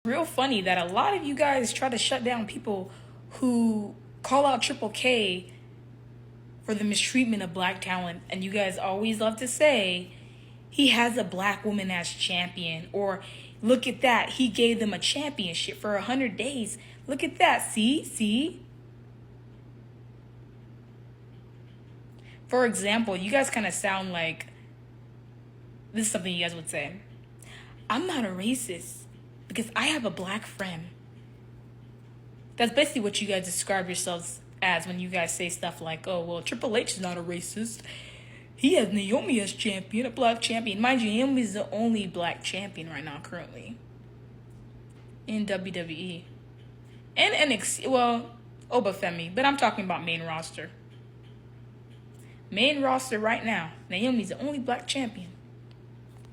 Real funny that a lot of you guys try to shut down people who call out Triple K for the mistreatment of black talent, and you guys always love to say he has a black woman as champion, or look at that, he gave them a championship for 100 days. Look at that. See. For example, you guys kind of sound like this is something you guys would say. I'm not a racist because I have a black friend. That's basically what you guys describe yourselves as when you guys say stuff like, oh, well, Triple H is not a racist. He has Naomi as champion, a black champion. Mind you, Naomi is the only black champion right now currently in WWE. And NXT, well, Obafemi, but I'm talking about main roster. Main roster right now, Naomi's the only black champion.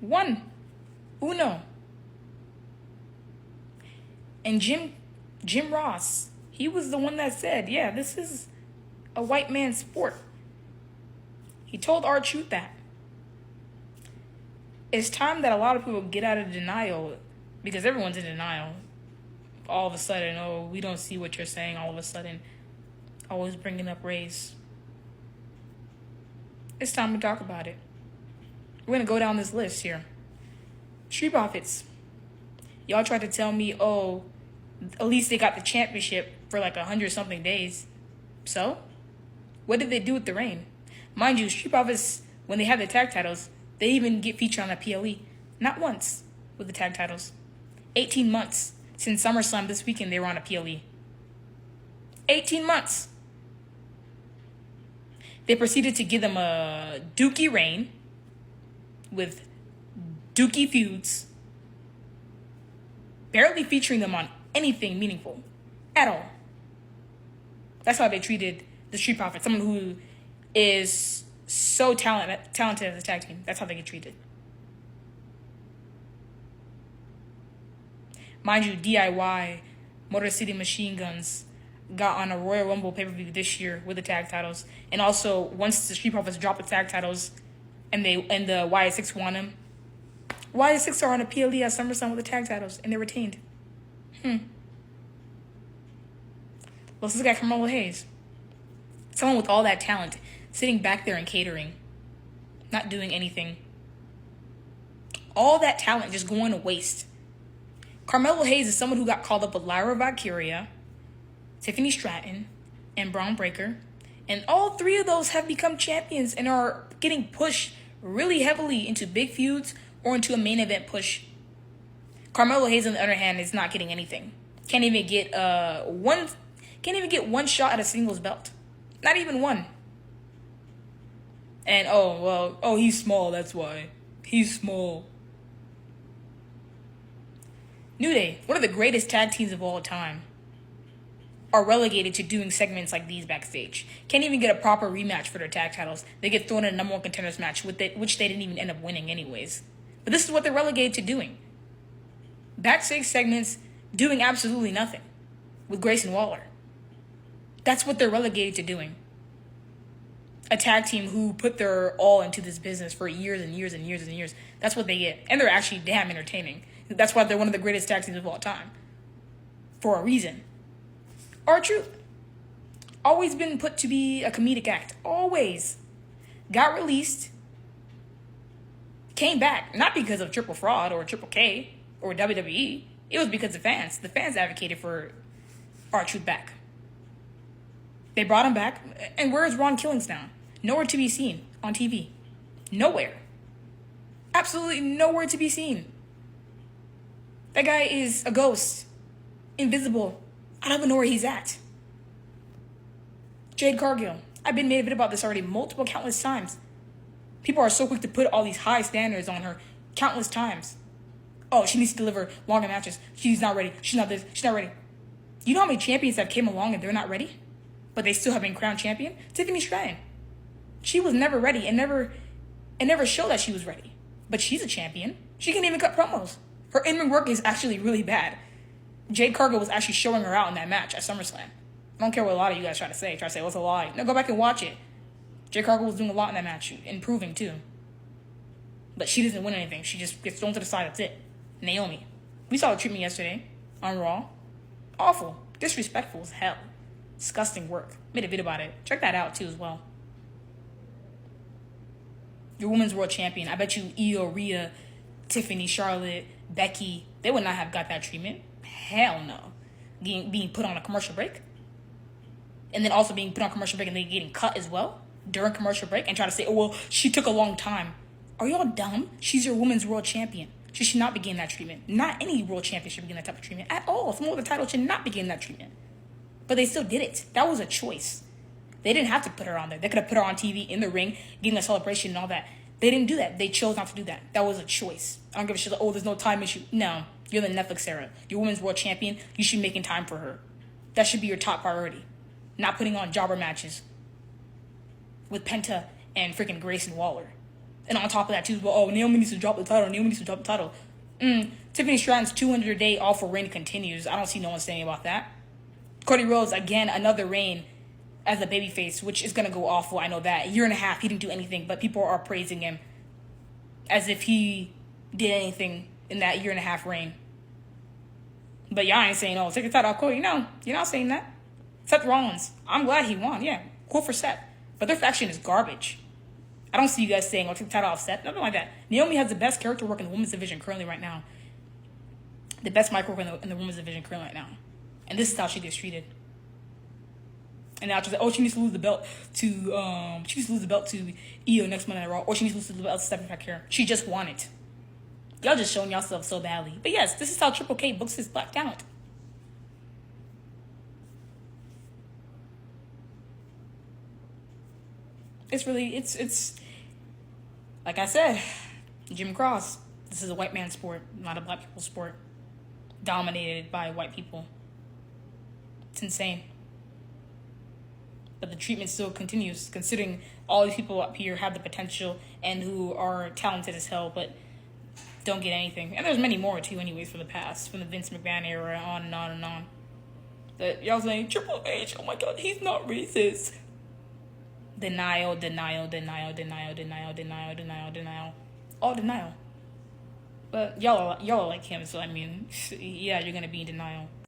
One. Uno. And Jim Ross, he was the one that said, yeah, this is a white man's sport. He told R-Truth that. It's time that a lot of people get out of denial, because everyone's in denial. All of a sudden, oh, we don't see what you're saying. All of a sudden, always bringing up race. It's time to talk about it. We're going to go down this list here. Street Profits. Y'all tried to tell me, oh, at least they got the championship for like 100-something days. So, what did they do with the reign? Mind you, Street Profits, when they have the tag titles, they even get featured on a PLE. Not once with the tag titles. 18 months since SummerSlam this weekend, they were on a PLE. 18 months. They proceeded to give them a Dookie reign with Dookie feuds, barely featuring them on anything meaningful at all. That's how they treated the Street Profits, someone who is so talented as a tag team. That's how they get treated. Mind you, DIY, Motor City Machine Guns, got on a Royal Rumble pay-per-view this year with the tag titles. And also, once the Street Profits dropped the tag titles and the YS6 won them, YS6 are on a PLE at SummerSlam with the tag titles, and they're retained. Let's look at Carmelo Hayes. Someone with all that talent, sitting back there and catering, not doing anything. All that talent just going to waste. Carmelo Hayes is someone who got called up with Lyra Valkyria, Tiffany Stratton, and Braun Breaker. And all three of those have become champions and are getting pushed really heavily into big feuds or into a main event push. Carmelo Hayes, on the other hand, is not getting anything. Can't even get one shot at a singles belt. Not even one. And he's small, that's why. He's small. New Day, one of the greatest tag teams of all time, are relegated to doing segments like these backstage. Can't even get a proper rematch for their tag titles. They get thrown in a number one contenders match, which they didn't even end up winning anyways. But this is what they're relegated to doing. Backstage segments doing absolutely nothing with Grayson Waller. That's what they're relegated to doing. A tag team who put their all into this business for years and years and years and years. That's what they get. And they're actually damn entertaining. That's why they're one of the greatest tag teams of all time. For a reason. R-Truth. Always been put to be a comedic act. Always. Got released. Came back. Not because of Triple Fraud or Triple K or WWE. It was because of fans. The fans advocated for R-Truth back. They brought him back. And where is Ron Killings now? Nowhere to be seen on TV. Nowhere. Absolutely nowhere to be seen. That guy is a ghost. Invisible. I don't even know where he's at. Jade Cargill. I've been made a bit about this already countless times. People are so quick to put all these high standards on her countless times. Oh, she needs to deliver longer matches. She's not ready. She's not this. She's not ready. You know how many champions that came along and they're not ready? But they still have been crowned champion? Tiffany Stratton. She was never ready and never showed that she was ready. But she's a champion. She can even cut promos. Her in-ring work is actually really bad. Jade Cargill was actually showing her out in that match at SummerSlam. I don't care what a lot of you guys try to say. Try to say, what's a lie? No, go back and watch it. Jade Cargill was doing a lot in that match, improving too. But she doesn't win anything. She just gets thrown to the side. That's it. Naomi. We saw the treatment yesterday. on Raw. Awful. Disrespectful as hell. Disgusting work. Made a video about it. Check that out too as well. Your women's world champion. I bet you Io, Rhea, Tiffany, Charlotte, Becky, they would not have got that treatment. Hell no. Being put on a commercial break. And then also being put on commercial break and then getting cut as well during commercial break and try to say, oh, well, she took a long time. Are y'all dumb? She's your women's world champion. She should not be getting that treatment. Not any world champion should be getting that type of treatment at all. Someone with a title should not be getting that treatment. But they still did it. That was a choice. They didn't have to put her on there. They could have put her on TV in the ring, getting a celebration and all that. They didn't do that. They chose not to do that. That was a choice. I don't give a shit. Like, oh, there's no time issue. No, you're the Netflix era. You're women's world champion. You should be making time for her. That should be your top priority. Not putting on jobber matches with Penta and freaking Grayson Waller. And on top of that, too, well, oh, Naomi needs to drop the title. Naomi needs to drop the title. Tiffany Stratton's 200-day awful reign continues. I don't see no one saying about that. Cody Rhodes, again, another reign as a babyface, which is going to go awful. I know that. A year and a half, he didn't do anything, but people are praising him as if he did anything in that year and a half reign. But y'all ain't saying, oh, take the title off Cody. No, you're not saying that. Seth Rollins, I'm glad he won. Yeah, cool for Seth. But their faction is garbage. I don't see you guys saying, oh, take the title off Seth. Nothing like that. Naomi has the best character work in the women's division currently right now. The best mic work in the women's division currently right now. And this is how she gets treated. And now she's like, oh, she needs to lose the belt to Io next Monday Night Raw, or she needs to lose the belt to Stephanie McMahon. She just won it. Y'all just showing yourself so badly. But yes, this is how Triple K books his black talent. It's like I said, Jim Cross. This is a white man's sport, not a black people's sport. Dominated by white people. It's insane. But the treatment still continues, considering all these people up here have the potential and who are talented as hell, but don't get anything. And there's many more too, anyways, from the past, from the Vince McMahon era, on and on and on. That y'all saying Triple H, oh my God, he's not racist. Denial. All denial. But y'all are like him, so I mean, yeah, you're gonna be in denial.